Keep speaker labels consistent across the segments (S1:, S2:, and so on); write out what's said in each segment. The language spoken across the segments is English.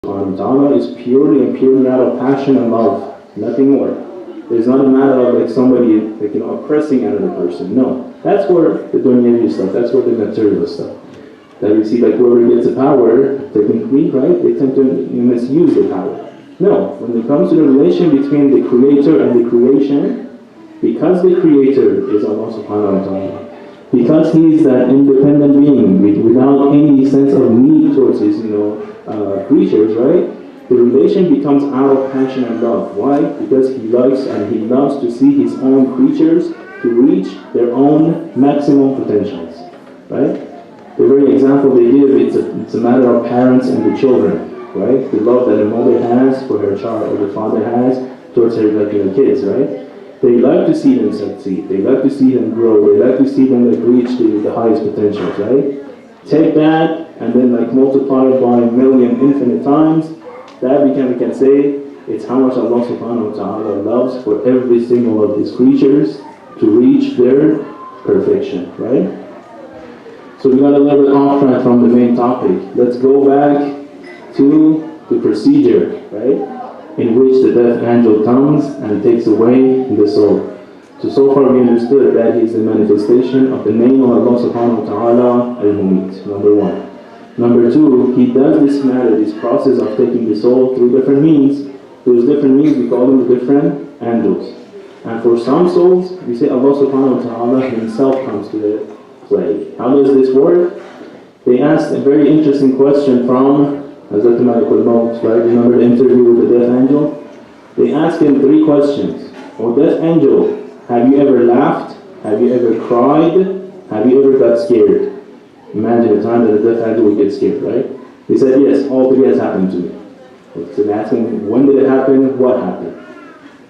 S1: subhanahu wa ta'ala is purely and purely out of passion and love, nothing more. It's not a matter of like somebody oppressing another person. No, that's where the dunyavi stuff, that's where the material stuff. That we see like whoever gets the power, technically, right, they tend to misuse the power. No, when it comes to the relation between the creator and the creation, because the creator is Allah subhanahu wa ta'ala, because he is that independent being without any sense of need towards his creatures, right? The relation becomes out of passion and love. Why? Because he likes and he loves to see his own creatures to reach their own maximum potentials, right? The very example they give, it's a matter of parents and the children, right? The love that a mother has for her child or the father has towards her kids, right? They like to see them succeed, they like to see them grow, they like to see them reach the highest potentials, right? Take that and then multiply it by a million infinite times. That we can say it's how much Allah subhanahu wa ta'ala loves for every single of these creatures to reach their perfection, right? So we got a little bit off track from the main topic. Let's go back to the procedure, right? In which the death angel comes and takes away the soul. So far we understood that he is the manifestation of the name of Allah subhanahu wa ta'ala al-Mumit, number one. Number two, he does this matter, this process of taking the soul through different means. Those different means we call them the different angels. And for some souls, we say Allah subhanahu wa ta'ala himself comes to the play. How does this work? They asked a very interesting question from Hazrat Malakul Maut, right? Remember the interview with the death angel? They asked him three questions. Oh death angel, have you ever laughed? Have you ever cried? Have you ever got scared? Imagine a time that a death angel would get scared, right? He said, yes, all three has happened to me. So they asked him, when did it happen? What happened?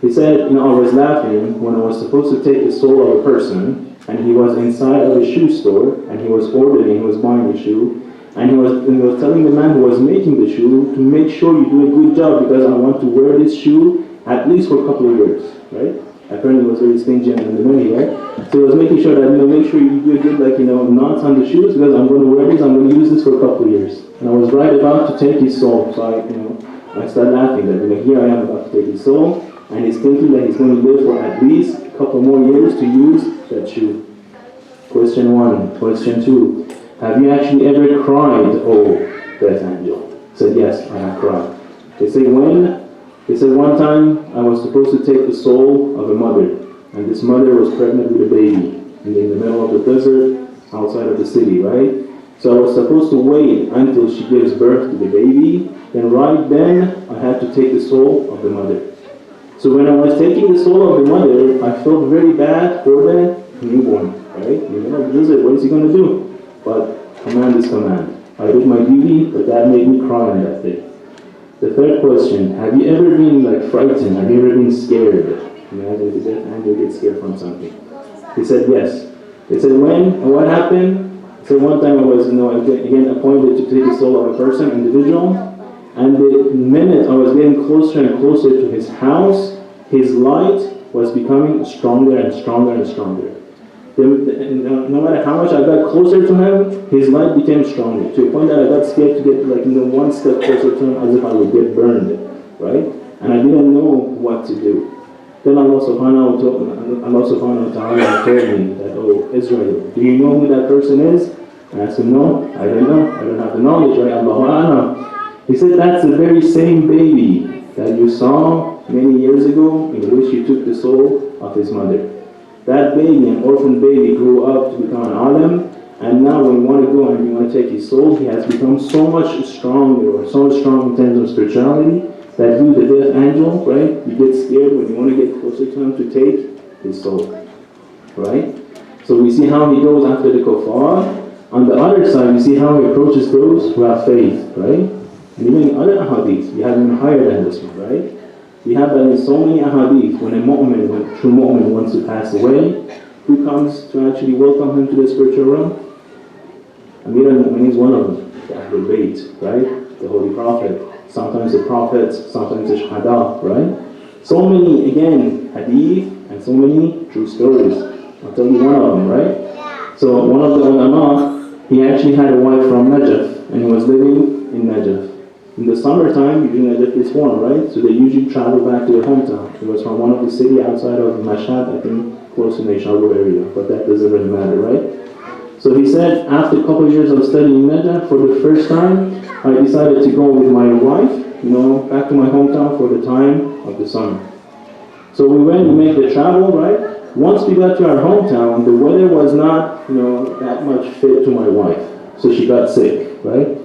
S1: He said, I was laughing when I was supposed to take the soul of a person, and he was inside of a shoe store, and he was ordering, he was buying the shoe, and he was telling the man who was making the shoe to make sure you do a good job because I want to wear this shoe at least for a couple of years, right? Apparently he was very stingy and the money, right? So he was making sure that, make sure you do a good, knots on the shoes because I'm going to wear this, I'm going to use this for a couple of years. And I was right about to take his soul, so I started laughing that, here I am about to take his soul, and he's thinking that he's going to live for at least a couple more years to use that shoe. Question one. Question two. Have you actually ever cried, oh death angel? He said, yes, I have cried. They say, when? He said, one time I was supposed to take the soul of a mother, and this mother was pregnant with a baby in the middle of the desert outside of the city, right? So I was supposed to wait until she gives birth to the baby, then right then I had to take the soul of the mother. So when I was taking the soul of the mother, I felt very bad for the newborn, right? The desert, what is he going to do? But command is command. I did my duty, but that made me cry on that day. The third question, have you ever been frightened? Have you ever been scared? Imagine the death angel gets scared from something. He said, yes. They said, when? And what happened? He said, one time I was again appointed to take the soul of a person, individual, and the minute I was getting closer and closer to his house, his light was becoming stronger and stronger and stronger. No matter how much I got closer to him, his light became stronger, to a point that I got scared to get one step closer to him as if I would get burned, right? And I didn't know what to do. Then Allah subhanahu wa ta'ala told me that, oh Israel, do you know who that person is? And I said, no, I don't know. I don't have the knowledge, right? Allahu a'lam. He said, that's the very same baby that you saw many years ago in which you took the soul of his mother. That baby, an orphan baby, grew up to become an alim, and now when you want to go and you want to take his soul, he has become so much stronger, or so strong in terms of spirituality, that you, the death angel, right, you get scared when you want to get closer to him to take his soul, right? So we see how he goes after the kuffar. On the other side, we see how he approaches those who have faith, right? And even in other ahadith, we have even higher than this one, right? We have that in so many ahadith, when a mu'min, when a true mu'min wants to pass away, who comes to actually welcome him to the spiritual realm? Amir al-Mu'min is one of them, the Ahlul Bayt, right? The Holy Prophet, sometimes the Prophets, sometimes the Shuhada, right? So many, again, hadith, and so many true stories. I'll tell you one of them, right? So one of the ulama, he actually had a wife from Najaf, and he was living in Najaf. In the summertime, usually Najaf is warm, right? So they usually travel back to their hometown. It was from one of the city outside of Mashhad, I think, close to Nayshabur area, but that doesn't really matter, right? So he said, after a couple of years of studying Najaf, for the first time, I decided to go with my wife, back to my hometown for the time of the summer. So we went, we made the travel, right? Once we got to our hometown, the weather was not, that much fit to my wife. So she got sick, right?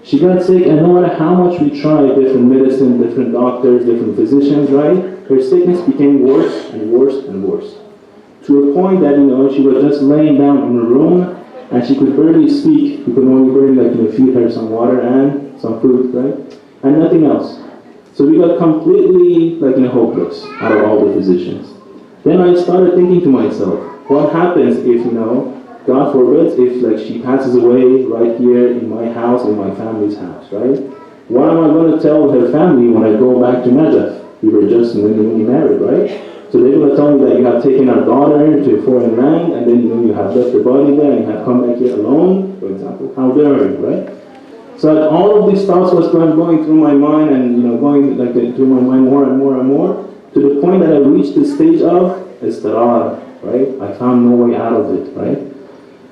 S1: She got sick, and no matter how much we tried, different medicine, different doctors, different physicians, right? Her sickness became worse and worse and worse. To a point that, she was just laying down in her room, and she could barely speak. We could only barely, feed her some water and some food, right? And nothing else. So we got completely, hopeless out of all the physicians. Then I started thinking to myself, what happens if, God forbids, if she passes away right here in my house, in my family's house, right? What am I going to tell her family when I go back to Najaf? We were just newly married, right? So they're going to tell me that you have taken our daughter to a foreign land, and then you have left the body there and you have come back here alone, for example. How dare you, right? So all of these thoughts was going through my mind and going through my mind more and more and more, to the point that I reached the stage of istirar, right? I found no way out of it, right?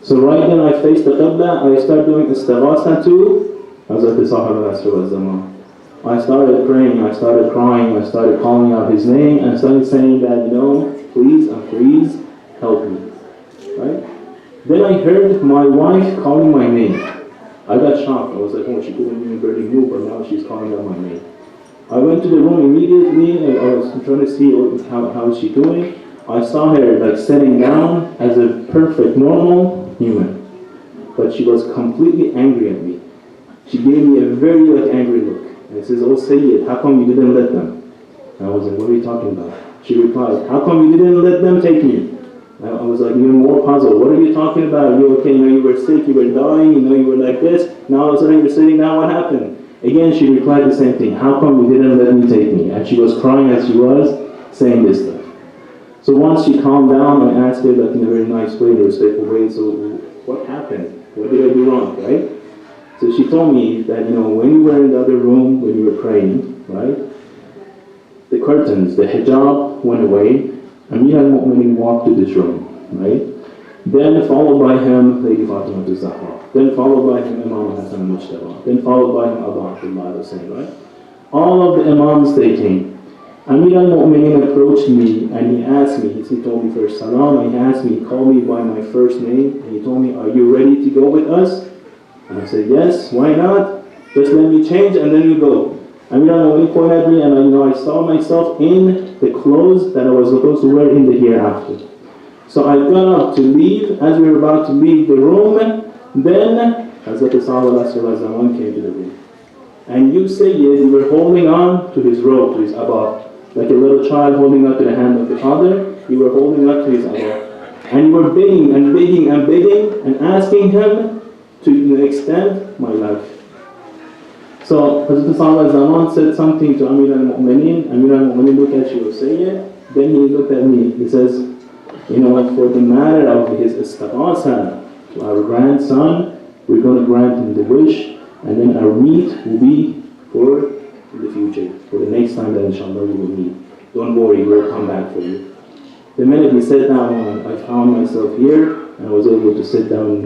S1: So right then I faced the Qibla, I started doing istighatha to Hazrat Sahib al-Asr wal-Zaman. I started praying, I started crying, I started calling out his name, and started saying that, please and please help me, right? Then I heard my wife calling my name. I got shocked. I was like, oh, she couldn't even barely move, but now she's calling out my name. I went to the room immediately, and I was trying to see how is she doing. I saw her sitting down as a perfect, normal human. But she was completely angry at me. She gave me a very angry look. And says, oh Sayyid, how come you didn't let them? And I was like, what are you talking about? She replied, how come you didn't let them take me? I was even more puzzled. What are you talking about? You okay? You were sick, you were dying, you were like this. Now all of a sudden you're sitting down, what happened? Again, she replied the same thing. How come you didn't let me take me? And she was crying as she was saying this stuff. So once she calmed down, I asked her in a very nice way, in a respectful way, so what happened? What did I do wrong, right? So she told me that, when you were in the other room, when you were praying, right? The curtains, the hijab went away. Amir al-Mu'mineen walked to this room, right? Then followed by him, Lady Fatima al-Zahra. Then followed by him, Imam Hassan al-Mujtaba. Then followed by him, Abu Abdullah al-Hussein, right? All of the Imams, they came. Amir al-Mu'mineen approached me and he asked me, he told me first salam, and he asked me, he called me by my first name, and he told me, are you ready to go with us? And I said, yes, why not? Just let me change and then you go. Amir al-Mu'mineen pointed at me and I saw myself in the clothes that I was supposed to wear in the hereafter. So I got up to leave. As we were about to leave the room, then Hazrat Sahib came to the room. And you, Sayyid, you were holding on to his robe, to his abba. Like a little child holding up to the hand of the father, you were holding up to his abba. And you were begging and begging and begging and asking him to extend my life. So Hazrat Sahib said something to Amir al-Mu'mineen. Amir al-Mu'mineen looked at you, Sayyid. Then he looked at me. He says, for the matter of his istighatha to our grandson, we're going to grant him the wish, and then our meet will be for the future, for the next time that inshallah we will meet. Don't worry, we'll come back for you. The minute we sat down, I found myself here, and I was able to sit down,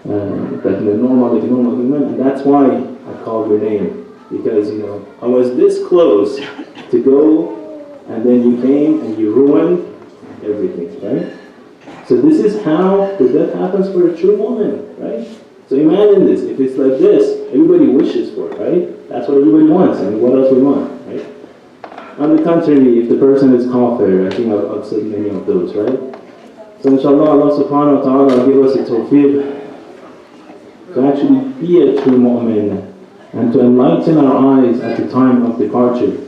S1: like in a normal human, and that's why I called your name, because I was this close to go, and then you came and you ruined everything, right? So this is how the death happens for a true woman, right? So imagine this, if it's like this, everybody wishes for it, right? That's what everybody wants, I mean, what else we want, right? On the contrary, if the person is kafir, I think I've said many of those, right? So inshallah, Allah subhanahu wa ta'ala will give us a tawfiq to actually be a true mu'min and to enlighten our eyes at the time of departure.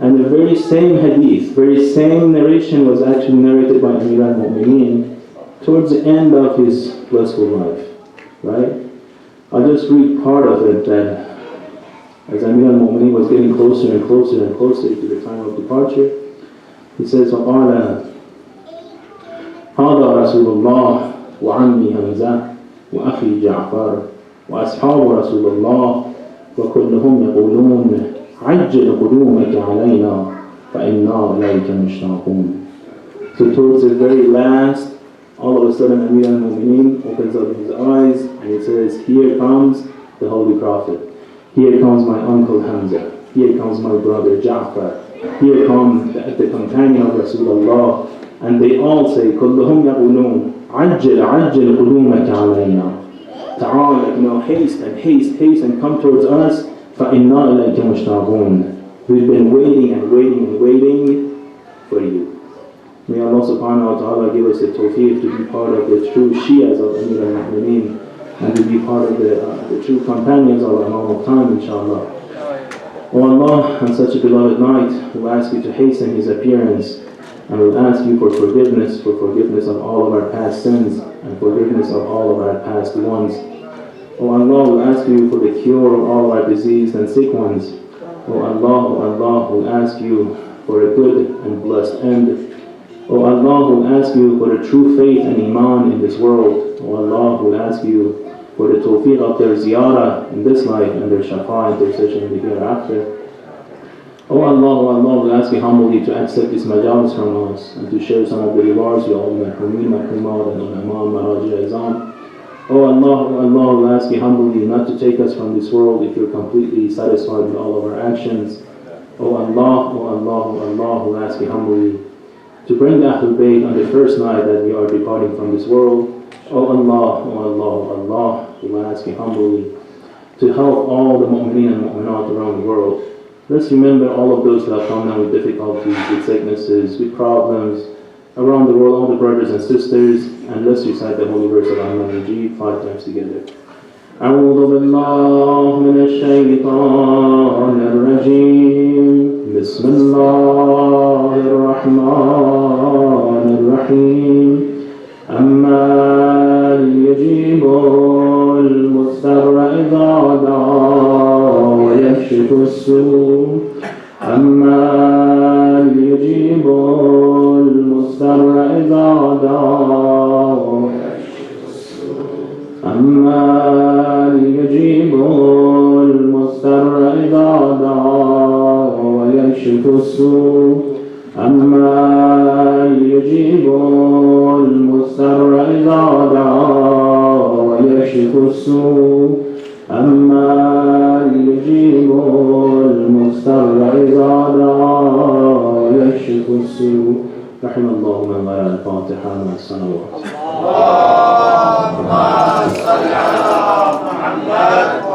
S1: And the very same hadith, very same narration was actually narrated by Amir al-Mu'mineen towards the end of his blissful life, right? I'll just read part of it, that as Amir al-Mu'mineen was getting closer and closer and closer to the time of departure, he says, وَقَالَ هَذَا رَسُولُ اللَّهِ وَعَمِّي حَمْزَةَ وَأَخِي جَعْفَرَ وَأَصْحَابُ رَسُولُ اللَّهِ وكلهم يقولون عجل قدومك علينا فإنا إليك مشتاقون. So towards the very last, all of a sudden Amir al-Mu'mineen opens up his eyes and he says, here comes the Holy Prophet. Here comes my uncle Hamza. Here comes my brother Ja'far. Here comes the companion of Rasulullah. And they all say, كلهم يقولون عجل عجل قدومك علينا. Ta'ala, haste and haste, haste and come towards us. فَإِنَّا إِلَيْكَ مُشْتَاقُونَ. We've been waiting and waiting and waiting for you. May Allah subhanahu wa ta'ala give us the tawfiq to be part of the true Shias of Amir al-Mu'mineen and to be part of the true companions of Imam of time, inshallah. O Allah, on such a beloved night, we'll ask you to hasten His appearance, and we'll ask you for forgiveness of all of our past sins and forgiveness of all of our past ones. O Allah, we'll ask you for the cure of all of our diseased and sick ones. O Allah, we'll ask you for a good and blessed end. O Allah, we'll ask you for the true faith and iman in this world. O Allah, we'll ask you for the tawfiq of their ziyarah in this life and their shafa intercession in the hereafter. O Allah, we'll ask you humbly to accept this majalis from us and to share some of the rewards with all the marhumin, marhumat and ulama, maraji azam. O Allah, we'll ask you humbly not to take us from this world if you're completely satisfied with all of our actions. O Allah, we'll ask you humbly to bring the Ahlul Bayt on the first night that we are departing from this world. O Allah, we'll ask you humbly to help all the mu'mineen and mu'minat around the world. Let's remember all of those who have come down with difficulties, with sicknesses, with problems around the world, all the brothers and sisters, and let's recite the holy verse of Al-Mahdi 5 times together. أعوذ بالله من الشيطان الرجيم بسم الله الرحمن الرحيم أما يجيب المضطر إذا دعا ويكشف السوء أما يجيب المضطر إذا دعا أما يجيب المضطر إذا دعا ويكشف السوء أما يجيب المضطر إذا دعا ويكشف السوء أما يجيب المضطر إذا دعا ويكشف السوء. رحم الله من غير الفاتحة مع الصلوات. اللهم صل على محمد